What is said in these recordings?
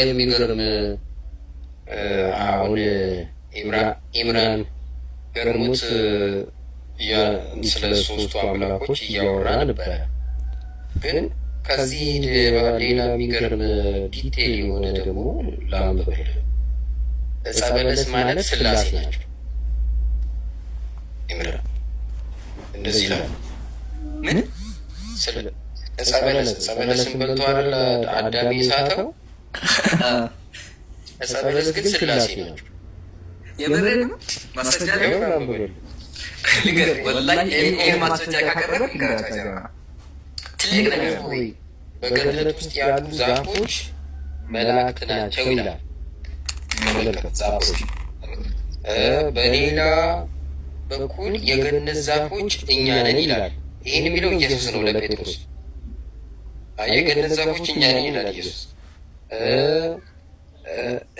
የሚገርም አሁን ኢምራን ገርሙት ስለ ሶስቱ አምላኮች እያወራ ነበረ። ግን ከዚህ ሌላ የሚገርም ዲቴል የሆነ ደግሞ ላንብበል። ዕፀ በለስ ማለት ስላሴ ናቸው። ኢምራን እንደዚህ ይላል። ምን ዕፀ በለስን በልቶ አይደል አዳም የሳተው? ዕፀ በለስ ግን ስላሴ ናቸው። የምሬን ነው። ማስረጃ ነው። ወላሂ ይሄ ማስረጃ ካቀረበ ይገራጫ ትልቅ ነገር ነው። በገነት ውስጥ ያሉ ዛፎች መላእክት ናቸው ይላል። መላእክት ዛፎች። በሌላ በኩል የገነት ዛፎች እኛ ነን ይላል። ይሄን የሚለው ኢየሱስ ነው ለጴጥሮስ። የገነት ዛፎች እኛ ነን ይላል ኢየሱስ።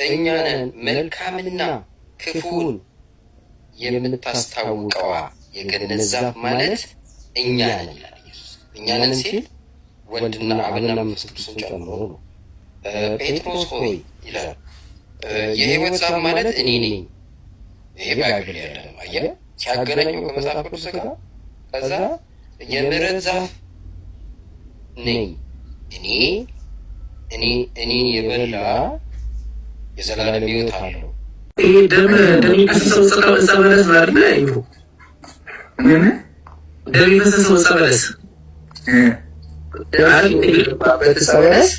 እኛ ነን መልካምና ክፉን የምታስታውቀዋ የገነት ዛፍ ማለት እኛ ነን ይላል ኢየሱስ። እኛ ነን ሲል ወልድና አብና መንፈስ ቅዱስን ጨምሮ ነው። ጴጥሮስ ሆይ ይላል የሕይወት ዛፍ ማለት እኔ ነኝ። ይሄ ባይብል ያለ አየህ፣ ሲያገናኘው ከመጽሐፍ ቅዱስ ጋር ከዛ የምሕረት ዛፍ ነኝ እኔ የበላ የዘላለም ሕይወት አለው። ይሄ ደም የሚፈሰው ዕፀ በለስ ነው አይደል? ይሁ ደም የሚፈሰው ዕፀ በለስ ዕፀ በለስ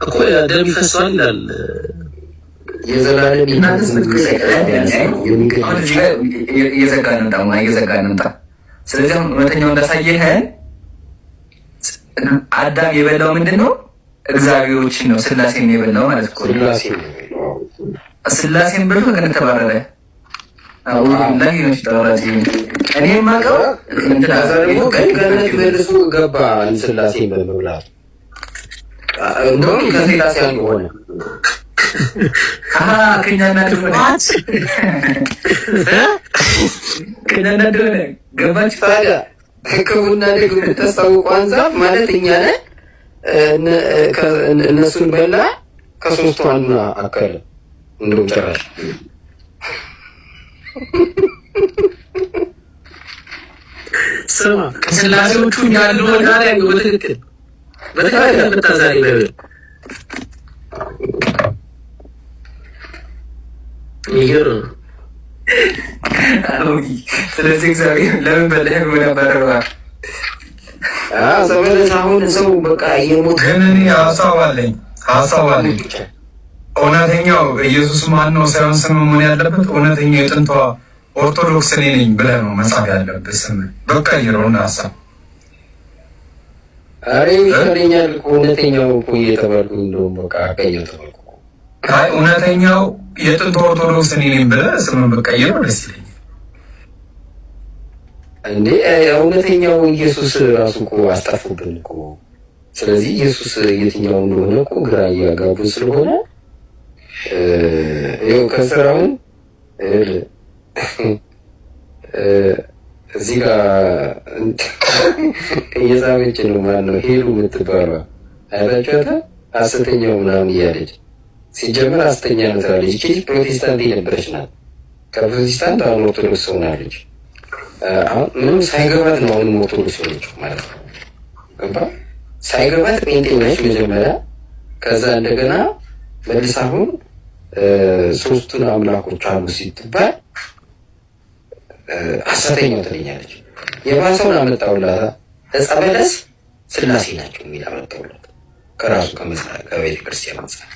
እኮ ደም ይፈሰዋል ይላል። የዘላለም እየዘጋን እንምጣ። ስለዚህ እውነተኛው እንዳሳየህን አዳም የበላው ምንድን ነው? እግዚአብሔሮችን ነው፣ ስላሴን የበላው ማለት እኮ ስላሴን በልቶ ግን ተባረረ። ላይ ነው ተባረረ። እኔ የማውቀው ገነት መልሶ ገባ ስላሴን በመብላት እንደውም ከስላሴ አንዱ ሆነ። ከኛና ድሆነ ገባች። ታዲያ ክፉና ደግ የምታስታውቁ አንዛፍ ማለት እኛ ነን። እነሱን በላ ከሶስቱ አንዱን አከለ። እንደውም ጭራሽ ስማ ስላሴዎቹ ያሉ ወዳሪያ በትክክል በትክክል በታዛሪ ነው ይገር። ስለዚህ እግዚአብሔር ለምን በላይ ወዳበረባ ሰበለስ አሁን ሰው በቃ እየሞተ ግን እኔ ሀሳብ አለኝ። እውነተኛው ኢየሱስ ማን ነው ሳይሆን ስም መሆን ያለበት እውነተኛው የጥንቷ ኦርቶዶክስ እኔ ነኝ ብለህ ነው መጻፍ ያለበት። ስም በቃ ይረውና ሀሳብ አሬ ይከረኛል። እውነተኛው እኮ እየተባልኩ እንደውም በቃ አቀየው ተባልኩ። አይ እውነተኛው የጥንቷ ኦርቶዶክስ እኔ ነኝ ብለህ ስም በቃ ይረው ደስ ይለኛል እንዴ። እውነተኛው ኢየሱስ ራሱ እኮ አስጠፉብን እኮ። ስለዚህ ኢየሱስ የትኛው እንደሆነ እኮ ግራ እያጋቡ ስለሆነ ይኸው ከስራውን እዚህ ጋር እየጻፈች ነው ማለት ነው። ሄሉ የምትባሏ አይታችኋታ? ሐሰተኛው ምናምን እያለች ሲጀምር ሐሰተኛ ነው ትላለች። ይቺ ፕሮቴስታንት የነበረች ናት። ከፕሮቴስታንት አሁን ኦርቶዶክስ ሆናለች። አሁን ምንም ሳይገባት ነው አሁንም ኦርቶዶክስ ሆነች ማለት ነው። ገባ? ሳይገባት ጴንጤ ነች መጀመሪያ። ከዛ እንደገና መልስ አሁን ሶስቱን አምላኮች አሉ ስትባል ሐሰተኛው ትለኛለች። የባሰውን አመጣውላት። ዕፀ በለስ ስላሴ ናቸው የሚል አመጣውላት ከራሱ ከቤተ ክርስቲያን አንጻር።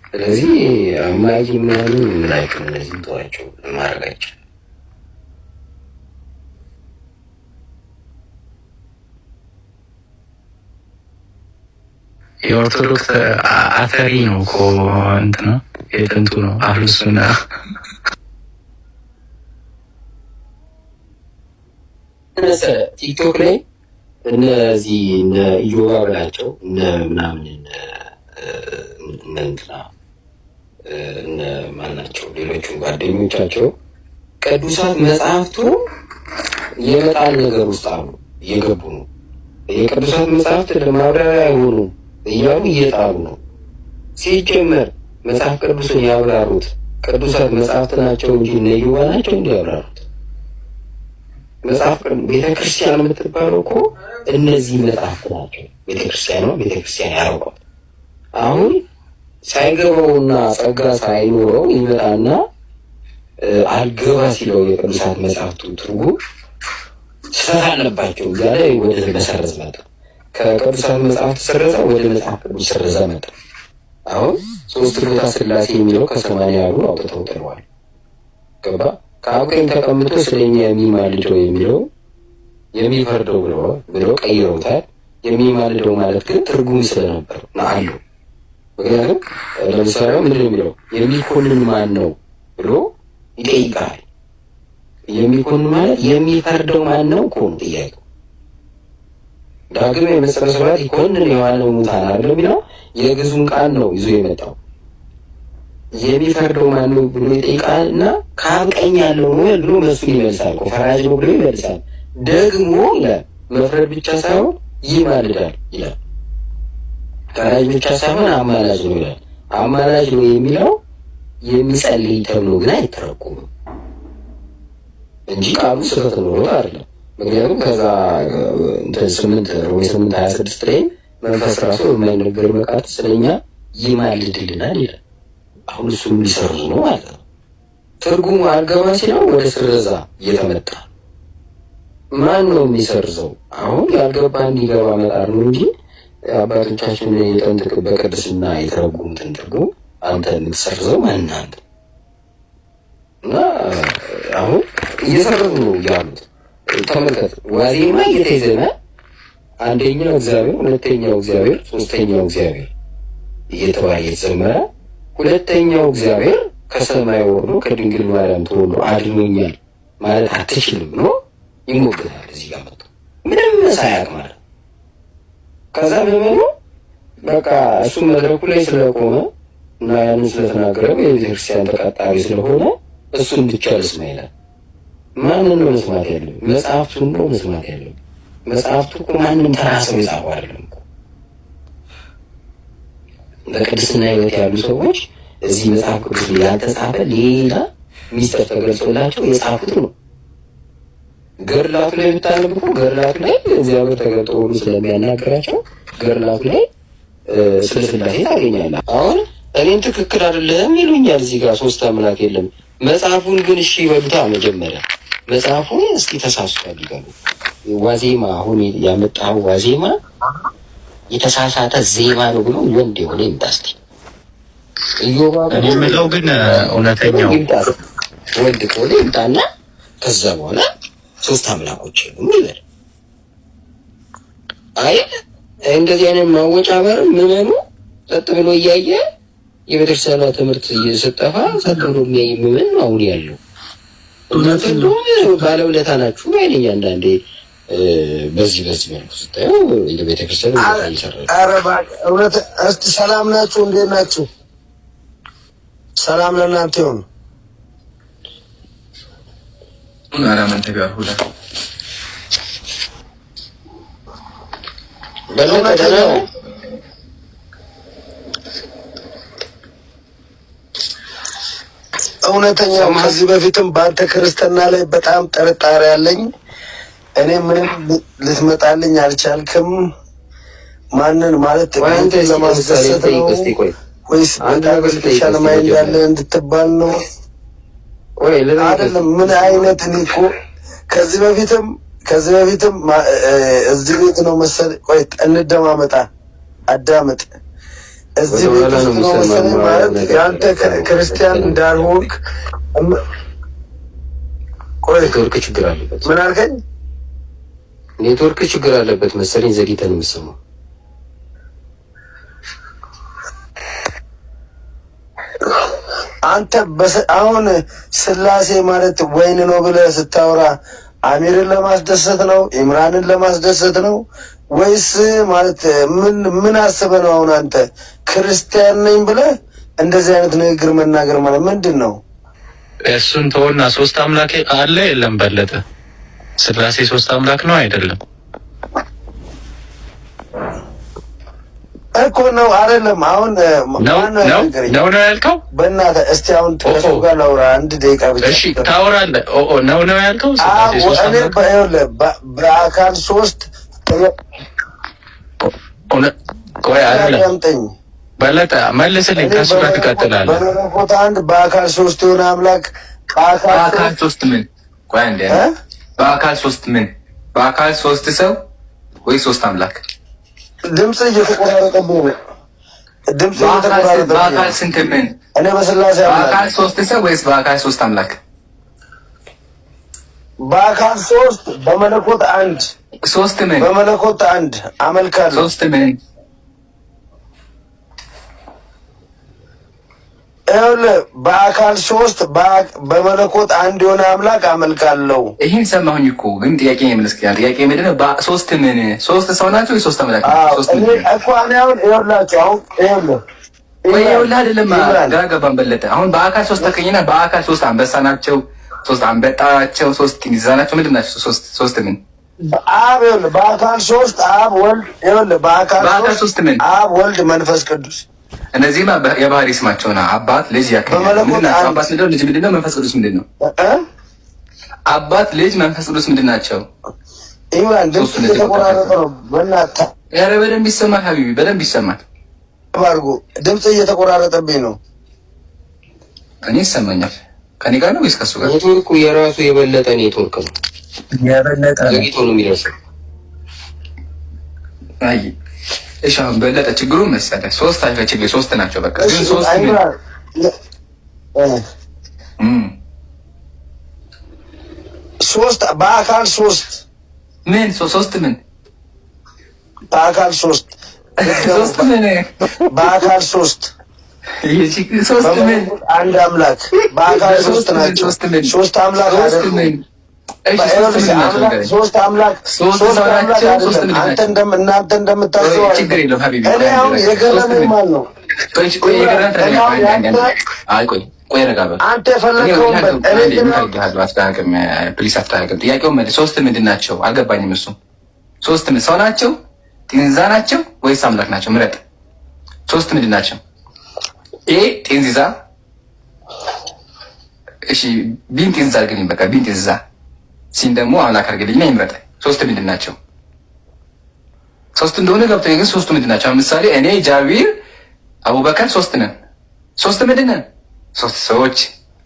ስለዚህ አማይ ምናምን ምናይክም እነዚህ ተዋቸው ማድረጋቸው የኦርቶዶክስ አተሪ ነው እኮ እንትን ነው የጥንቱ ነው አፍልሱና ቲክቶክ ላይ እነዚህ እነ ኢዮባ ብላቸው እነ ምናምን እንትና እነ ማናቸው ሌሎቹም ጓደኞቻቸው ቅዱሳት መጽሐፍቱ የመጣል ነገር ውስጥ አሉ እየገቡ ነው። የቅዱሳት መጽሐፍት ለማብራሪያ አይሆኑም እያሉ እየጣሉ ነው። ሲጀመር መጽሐፍ ቅዱስን ያብራሩት ቅዱሳት መጽሐፍት ናቸው እንጂ ነይዋ ናቸው እንዲያብራሩት መጽሐፍ ቤተክርስቲያን የምትባለው እኮ እነዚህ መጽሐፍት ናቸው። ቤተክርስቲያን ያረጋው አሁን ሳይገባውና ጸጋ ሳይኖረው ይመጣና አልገባ ሲለው የቅዱሳት መጽሐፍቱ ትርጉም ስህተት አለባቸው እያለ ወደ መሰረዝ መጣ። ከቅዱሳት መጽሐፍት ሰረዘ፣ ወደ መጽሐፍ ቅዱስ ሰረዘ መጣ። አሁን ሶስት ቦታ ስላሴ የሚለው ከሰማንያ ያሉ አውጥተው ጥለዋል። ገባ ከአብ ቀኝ ተቀምጦ ስለኛ የሚማልደው የሚለው የሚፈርደው ብለው ቀይረውታል። የሚማልደው ማለት ግን ትርጉም ስለነበር አለው። ምክንያቱም ለምሳሌ ምንድን የሚለው የሚኮንን ማን ነው ብሎ ይጠይቃል። የሚኮንን ማለት የሚፈርደው ማን ነው እኮ ነው ጥያቄው። ዳግም የመሰለ ስራት ይኮንን የዋለው ሙታን አይደለም የሚለው የግዙን ቃል ነው ይዞ የመጣው። የሚፈርደው ማን ነው ብሎ ይጠይቃል እና ከአብ ቀኝ ያለው ነው ብሎ መልሱን ይመልሳል። ፈራጅ ነው ብሎ ይመልሳል። ደግሞ ይላል መፍረድ ብቻ ሳይሆን ይማልዳል ይላል። ፈራጅ ብቻ ሳይሆን አማላጅ ነው ይላል። አማላጅ ነው የሚለው የሚጸልይ ተብሎ ግን አይተረጎምም እንጂ ቃሉ ስህተት ነው አይደለም። ምክንያቱም ከዛ ሮሜ 8:26 ላይ መንፈስ ራሱ የማይነገር መቃት ስለኛ ይማልድልናል ይላል። አሁን እሱም ሊሰርዙ ነው ማለት ነው። ትርጉሙ አልገባ ሲለው ወደ ስረዛ እየተመጣ ማን ነው የሚሰርዘው? አሁን ያልገባ እንዲገባ መጣር ነው እንጂ አባቶቻችን የጥንት በቅድስና የተረጉሙትን ትርጉም አንተ የምትሰርዘው ማን አንተ? እና አሁን እየሰረዙ ነው ያሉት። ተመልከት፣ ዋዜማ እየተይዘነ አንደኛው እግዚአብሔር፣ ሁለተኛው እግዚአብሔር፣ ሶስተኛው እግዚአብሔር እየተባለ የተዘመረ ሁለተኛው እግዚአብሔር ከሰማይ ወርዶ ከድንግል ማርያም ተወልዶ አድኖኛል ማለት አትችልም ነው ይሞግታል። እዚህ ጋር መጥቶ ምንም ሳያውቅ ማለት ከዛ በመኑ በቃ እሱ መድረኩ ላይ ስለቆመ እና ያንን ስለተናገረ የቤተክርስቲያን ተቀጣሪ ስለሆነ እሱን ብቻ ልስማ ይላል። ማንን ነው መስማት ያለው? መጽሐፍቱን ነው መስማት ያለው። መጽሐፍቱ እኮ ማንም ተራ ሰው የጻፈው አይደለም እኮ። በቅድስና ሕይወት ያሉ ሰዎች እዚህ መጽሐፍ ቅዱስ ላይ ያልተጻፈ ሌላ ሚስጥር ተገልጾላቸው የጻፉት ነው። ገድላቱ ላይ ብታነብ እኮ ገድላቱ ላይ እግዚአብሔር ተገልጦ ሁሉ ስለሚያናገራቸው ገድላቱ ላይ ስለ ሥላሴ ታገኛለህ። አሁን እኔን ትክክል አይደለም ይሉኛል እዚህ ጋር ሶስት አምላክ የለም። መጽሐፉን ግን እሺ ይበሉታ። መጀመሪያ መጽሐፉን እስኪ ተሳስቷል ይበሉ። ዋዜማ አሁን ያመጣው ዋዜማ የተሳሳተ ዜማ ነው ብሎ ወንድ የሆነ ይምጣስቲ እዮባ የምለው ግን እውነተኛው ወንድ ከሆነ ይምጣና ከዛ በኋላ ሶስት አምላኮች ይበል። አይ እንደዚህ አይነት ማወጫበር ምንኑ ጸጥ ብሎ እያየ የቤተክርስቲያኗ ትምህርት እየሰጠፋ ጸጥ ብሎ የሚያይ ምን ነው አሁን ያለው? እናንተ እንደውም ባለውለታ ናችሁ አይደል? አንዳንዴ በዚህ መልኩ ስታየው የቤተክርስቲያን ይሰራል። ኧረ እባክህ እውነት። እስቲ ሰላም ናችሁ? እንዴት ናችሁ? ሰላም ለእናንተ ይሁን። አራመንተ ጋር ሁላ እውነተኛ ከዚህ በፊትም በአንተ ክርስትና ላይ በጣም ጥርጣሬ ያለኝ እኔ ምንም ልትመጣልኝ አልቻልክም። ማንን ማለት ለማስደሰት ነው ወይስ በጣም ስፔሻል ማይንድ ያለ እንድትባል ነው? አይደለም። ምን አይነት እኔ እኮ ከዚህ በፊትም እዚህ ቤት ነው መሰለኝ። ቆይ እንደማመጣ አዳምጥ። እዚህ ቤት ነው መሰለኝ ማለት ያንተ ክርስቲያን እንዳልሆንክ። ቆይ ኔትወርክ ችግር አለበት። ምን አልከኝ? ኔትወርክ ችግር አለበት መሰለኝ። ዘግይተን የምትሰማው አንተ አሁን ሥላሴ ማለት ወይን ነው ብለህ ስታወራ አሚርን ለማስደሰት ነው? ኢምራንን ለማስደሰት ነው? ወይስ ማለት ምን አስበህ ነው? አሁን አንተ ክርስቲያን ነኝ ብለህ እንደዚህ አይነት ንግግር መናገር ማለት ምንድን ነው? እሱን ተወና፣ ሶስት አምላክ አለ የለም? በለጠ ሥላሴ ሶስት አምላክ ነው አይደለም? እኮ ነው አይደለም? አሁን ነው ያልከው? በእናትህ እስቲ አሁን ከሱ ጋር ላውራ አንድ ደቂቃ ብቻ። እሺ ታወራለህ? ነው ያልከው? እኔ በአካል ሶስት ቆይ አይደለም በለጠ መልስልኝ። ከሱ ጋር ትቀጥላለህ። በመለኮት አንድ በአካል ሶስት የሆነ አምላክ በአካል ሶስት ምን? ቆይ አንዴ በአካል ሶስት ምን? በአካል ሶስት ሰው ወይ ሶስት አምላክ? ድምጽ እየተቆራረጠብኝ ነው። ድምጽ እየተቆራረጠብኝ። በአካል ስንት ምን? እኔ በስላሴ በአካል ሶስት ሰው ወይስ በአካል ሶስት አምላክ? በአካል ሶስት በመለኮት አንድ ሶስት ምን? በመለኮት አንድ አመልካለሁ። ሶስት ምን? ይኸውልህ በአካል ሶስት በመለኮት አንድ የሆነ አምላክ አመልካለሁ። ይህን ሰማሁኝ እኮ ግን ጥያቄ የምልስኪያ ጥያቄ ምንድን ነው? ሶስት ምን? ሶስት ሰው ናቸው ወይ ሶስት አምላክ ናቸው? ሶስት ምን እኮ እኔ አሁን ይኸውላችሁ አሁን ይኸውልህ አይደለም ግራ ገባን በለጠ። አሁን በአካል ሶስት ተከኝና በአካል ሶስት አንበሳ ናቸው፣ ሶስት አንበጣ ናቸው፣ ሶስት ጢንዛ ናቸው። ምንድን ናቸው? ሶስት ምን? አብ ይኸውልህ በአካል ሶስት አብ ወልድ ይኸውልህ በአካል ሶስት ምን? አብ ወልድ መንፈስ ቅዱስ እነዚህማ የባህሪ ስማቸው ነው። አባት ልጅ ያከኛል። አባት ምንድነው? ልጅ ምንድነው? መንፈስ ቅዱስ ምንድነው? አባት ልጅ መንፈስ ቅዱስ ምንድን ናቸው? ኢማን ድምጽ እየተቆራረጠ ነው። በእናትህ ኧረ በደንብ ይሰማል ሀቢቢ፣ በደንብ ይሰማል። አድርጎ ድምጽ እየተቆራረጠብኝ ነው። እኔ ይሰማኛል። ከኔ ጋር ነው ወይስ ከሱ ጋር? ኔትወርኩ የራሱ የበለጠ ኔትወርክ ነው። የበለጠ ዘግይቶ ነው የሚደርሰው። አይ እሺ፣ አሁን በለጠ ችግሩ መሰለህ ሶስት ችግር ሶስት ናቸው። በቃ ግን ሶስት ሶስት በአካል ሶስት ምን? ሶስት ምን? በአካል ሶስት ሶስት ምን? በአካል ሶስት ሶስት ምን? አንድ አምላክ በአካል ሶስት ናቸው። ሶስት አምላክ አይደለም። ሶስት አምላክ እናንተ እንደምታስበው ችግር የለውም ሀቢቢ። እኔ አሁን የገረመኝ ማለት ነው። ቆይ ረጋ በል አንተ የፈለግከውን በል። ፕሊስ አስተካክል። ጥያቄውን መልስ። ሶስት ምንድን ናቸው? አልገባኝም። እሱ ሶስት ሰው ናቸው፣ ጢንዛ ናቸው ወይስ አምላክ ናቸው? ምረጥ። ሶስት ምንድን ናቸው? ኤ ጢንዚዛ። እሺ ቢን ጢንዛ አድርግልኝ። በቃ ቢን ጢንዚዛ ሲን ደግሞ አምላክ አድርግልኝና ይምረጥ። ሶስት ምንድን ናቸው? ሶስት እንደሆነ ገብቶኝ፣ ግን ሶስቱ ምንድን ናቸው? ለምሳሌ እኔ ጃቢር፣ አቡበከር ሶስት ነን። ሶስት ምንድን ነን? ሶስት ሰዎች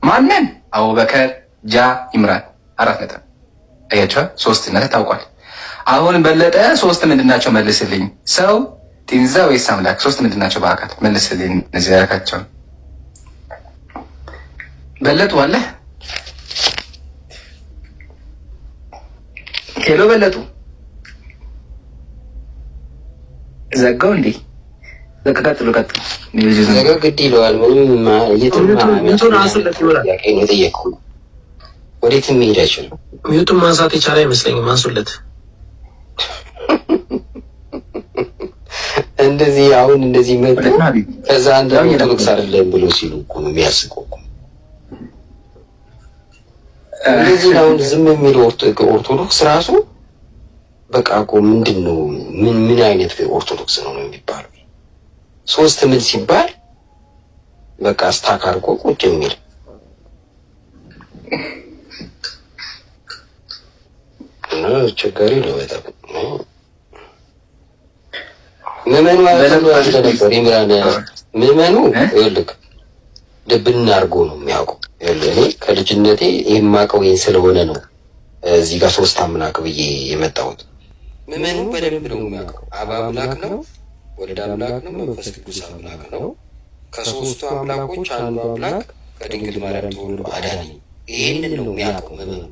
ማንን? አቡበከር፣ ጃ፣ ይምራን። አራት ነጥብ። አያችኋ? ሶስትነት ታውቋል። አሁን በለጠ ሶስት ምንድን ናቸው? መልስልኝ። ሰው፣ ጢንዛ ወይስ አምላክ? ሶስት ምንድን ናቸው በአካል? መልስልኝ። እነዚህ ያረካቸው በለጡ አለ። ሄሎ በለጡ ዘጋው እንዴ? ቀጥሉ። ዘጋ ግድ ይለዋል። ምንም የጠየቅኩ ወዴትም መሄድ አይችልም። ሚዩቱን ማንሳት የቻለ አይመስለኝም። አንሱለት። እንደዚህ አሁን እንደዚህ መጡ። ከዛ አንድ ኦርቶዶክስ አይደለም ብሎ ሲሉ እኮ ነው የሚያስቀው። እንደዚህ አሁን ዝም የሚለው ኦርቶዶክስ ራሱ በቃ እኮ ምንድን ነው? ምን አይነት ኦርቶዶክስ ነው የሚባለው? ሶስት ምን ሲባል በቃ ስታክ አድርጎ ቁጭ የሚል እና ቸጋሪ ነው በጣም። ምዕመኑ ነበር ይምራን። ምዕመኑ ይኸውልህ ልብና አድርጎ ነው የሚያውቀው። እኔ ከልጅነቴ የማውቀው ይሄን ስለሆነ ነው እዚህ ጋር ሶስት አምላክ ብዬ የመጣሁት። ምዕመኑ በደንብ ነው የሚያውቀው። አብ አምላክ ነው፣ ወልድ አምላክ ነው፣ መንፈስ ቅዱስ አምላክ ነው። ከሶስቱ አምላኮች አንዱ አምላክ ከድንግል ማርያም ተወልዶ አዳነኝ። ይሄንን ነው የሚያውቀው ምዕመኑ።